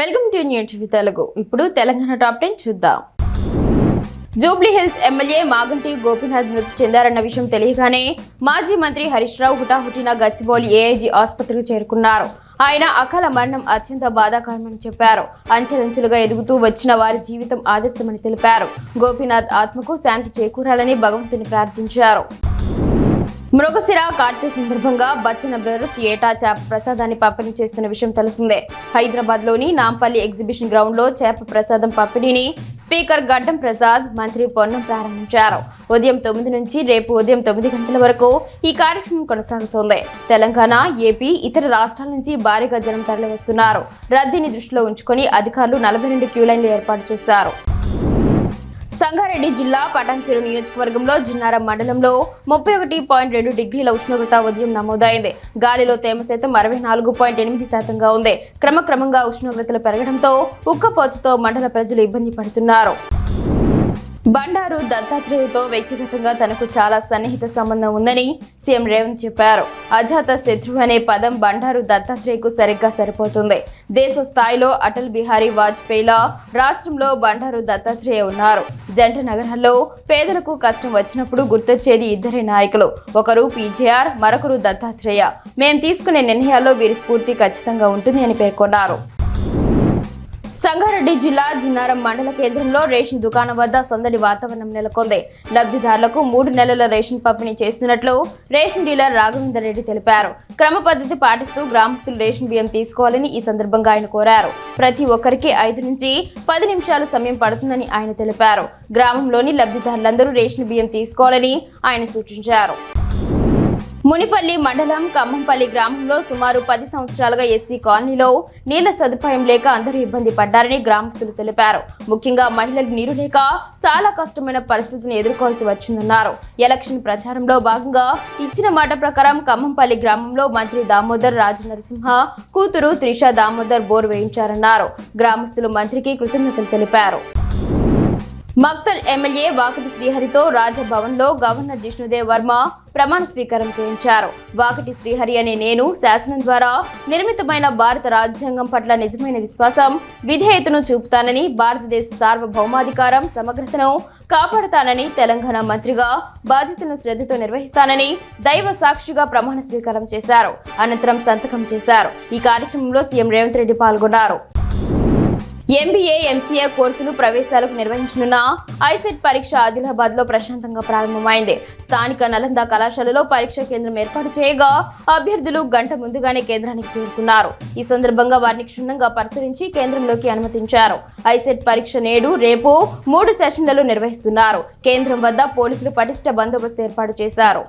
Welcome to news Telugu. ఇప్పుడు Telangana top 10 చూద్దాం. Jubilee hills MLA Maganti Gopinath మృతి చెందారన్న విషయం తెలియగానే మాజీ మంత్రి హరీష్ రావు హుటాహుటిన గచ్చిబౌలి ఏఐజీ ఆసుపత్రికి చేరుకున్నారు. ఆయన అకాల మరణం అత్యంత బాధాకరమని చెప్పారు. అంచెలంచెలుగా ఎదుగుతూ వచ్చిన వారి జీవితం ఆదర్శమని తెలిపారు. గోపీనాథ్ ఆత్మకు శాంతి చేకూరాలని భగవంతుని ప్రార్థించారు. మృగశిర కార్తె సందర్భంగా బత్తిన బ్రదర్స్ ఏటా చేప ప్రసాదాన్ని పంపిణీ చేస్తున్న విషయం తెలిసిందే. హైదరాబాద్ లోని నాంపల్లి ఎగ్జిబిషన్ గ్రౌండ్ లో చేప ప్రసాదం పంపిణీని స్పీకర్ గడ్డం ప్రసాద్, మంత్రి పొన్నం ప్రారంభించారు. ఉదయం 9 నుంచి రేపు ఉదయం 9 గంటల వరకు ఈ కార్యక్రమం కొనసాగుతోంది. తెలంగాణ, ఏపీ, ఇతర రాష్ట్రాల నుంచి భారీగా జనం తరలివస్తున్నారు. రద్దీని దృష్టిలో ఉంచుకొని అధికారులు 42 క్యూ లైన్లు ఏర్పాటు చేశారు. సంగారెడ్డి జిల్లా పటాన్చెరు నియోజకవర్గంలో జిన్నారం మండలంలో 31.2 డిగ్రీల ఉష్ణోగ్రత ఉదయం నమోదైంది. గాలిలో తేమ శాతం 64.8%గా ఉంది. క్రమక్రమంగా ఉష్ణోగ్రతలు పెరగడంతో ఉక్కపోతతో మండల ప్రజలు ఇబ్బంది పడుతున్నారు. బండారు దత్తాత్రేయతో వ్యక్తిగతంగా తనకు చాలా సన్నిహిత సంబంధం ఉందని సీఎం రేవంత్ చెప్పారు. అజాత శత్రువు అనే పదం బండారు దత్తాత్రేయకు సరిగ్గా సరిపోతుంది. దేశ స్థాయిలో అటల్ బిహారీ వాజ్పేయిలా రాష్ట్రంలో బండారు దత్తాత్రేయ ఉన్నారు. జంట నగరాల్లో పేదలకు కష్టం వచ్చినప్పుడు గుర్తొచ్చేది ఇద్దరే నాయకులు. ఒకరు పీజేఆర్, మరొకరు దత్తాత్రేయ. మేం తీసుకునే నిర్ణయాల్లో వీరి స్ఫూర్తి ఖచ్చితంగా ఉంటుంది అని పేర్కొన్నారు. సంగారెడ్డి జిల్లా జిన్నారం మండల కేంద్రంలో రేషన్ దుకాణం వద్ద సందడి వాతావరణం నెలకొంది. లబ్ధిదారులకు 3 నెలల రేషన్ పంపిణీ చేస్తున్నట్లు రేషన్ డీలర్ రాఘవేందర్ రెడ్డి తెలిపారు. క్రమ పద్ధతి పాటిస్తూ గ్రామస్తులు రేషన్ బియ్యం తీసుకోవాలని ఈ సందర్భంగా ఆయన కోరారు. ప్రతి ఒక్కరికి 5 నుంచి 10 నిమిషాల సమయం పడుతుందని ఆయన తెలిపారు. గ్రామంలోని లబ్ధిదారులందరూ రేషన్ బియ్యం తీసుకోవాలని ఆయన సూచించారు. మునిపల్లి మండలం ఖమ్మంపల్లి గ్రామంలో సుమారు 10 సంవత్సరాలుగా ఎస్సీ కాలనీలో నీళ్ల సదుపాయం లేక అందరూ ఇబ్బంది పడ్డారని గ్రామస్తులు తెలిపారు. ముఖ్యంగా మహిళలకు నీరు లేక చాలా కష్టమైన పరిస్థితిని ఎదుర్కోవాల్సి వచ్చిందన్నారు. ఎలక్షన్ ప్రచారంలో భాగంగా ఇచ్చిన మాట ప్రకారం ఖమ్మంపల్లి గ్రామంలో మంత్రి దామోదర్ రాజనరసింహ కూతురు త్రిష దామోదర్ బోర్ వేయించారన్నారు. గ్రామస్తులు మంత్రికి కృతజ్ఞతలు తెలిపారు. మక్తల్ ఎమ్మెల్యే వాకటి శ్రీహరితో రాజభవన్లో గవర్నర్ జిష్ణుదేవ్ వర్మ ప్రమాణ స్వీకారం చేయించారు. వాకటి శ్రీహరి అనే నేను శాసనం ద్వారా నిర్మితమైన భారత రాజ్యాంగం పట్ల నిజమైన విశ్వాసం, విధేయతను చూపుతానని, భారతదేశ సార్వభౌమాధికారం, సమగ్రతను కాపాడుతానని, తెలంగాణ మంత్రిగా బాధ్యతను శ్రద్ధతో నిర్వహిస్తానని దైవ సాక్షిగా ప్రమాణ స్వీకారం చేశారు. అనంతరం సంతకం చేశారు. ఈ కార్యక్రమంలో సీఎం రేవంత్ రెడ్డి పాల్గొన్నారు. ఎంబీఏ, ఎంసీఏ కోర్సులు ప్రవేశాలకు నిర్వహించనున్న ఐసెట్ పరీక్ష ఆదిలాబాద్ లో ప్రశాంతంగా ప్రారంభమైంది. స్థానిక నలంద కళాశాలలో పరీక్ష కేంద్రం ఏర్పాటు చేయగా అభ్యర్థులు గంట ముందుగానే కేంద్రానికి చేరుకున్నారు. ఈ సందర్భంగా వారిని క్షుణ్ణంగా పరిశీలించి కేంద్రంలోకి అనుమతించారు. ఐసెట్ పరీక్ష నేడు, రేపు 3 సెషన్లలో నిర్వహిస్తున్నారు. కేంద్రం వద్ద పోలీసులు పటిష్ట బందోబస్తు ఏర్పాటు చేశారు.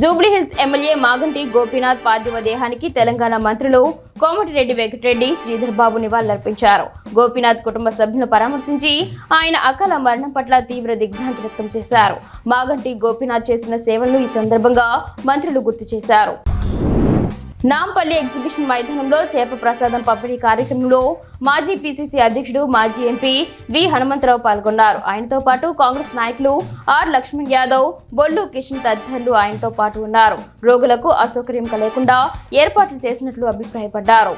జూబ్లీహిల్స్ ఎమ్మెల్యే మాగంటి గోపీనాథ్ పార్థివ దేహానికి తెలంగాణ మంత్రులు కోమటిరెడ్డి వెంకటరెడ్డి, శ్రీధర్ బాబు నివాళులర్పించారు. గోపీనాథ్ కుటుంబ సభ్యులను పరామర్శించి ఆయన అకాల మరణం పట్ల తీవ్ర దిగ్భ్రాంతి వ్యక్తం చేశారు. మాగంటి గోపీనాథ్ చేసిన సేవలను ఈ సందర్భంగా మంత్రులు గుర్తు చేశారు. నాంపల్లి ఎగ్జిబిషన్ మైదానంలో చేప ప్రసాదం పంపిణీ కార్యక్రమంలో మాజీ పీసీసీ అధ్యక్షుడు, మాజీ ఎంపీ వి హనుమంతరావు పాల్గొన్నారు. ఆయనతో పాటు కాంగ్రెస్ నాయకులు ఆర్ లక్ష్మణ్ యాదవ్, బొల్లు కిషన్ తదితరులు ఆయనతో పాటు ఉన్నారు. రోగులకు అసౌకర్యం కలగకుండా ఏర్పాట్లు చేసినట్లు అభిప్రాయపడ్డారు.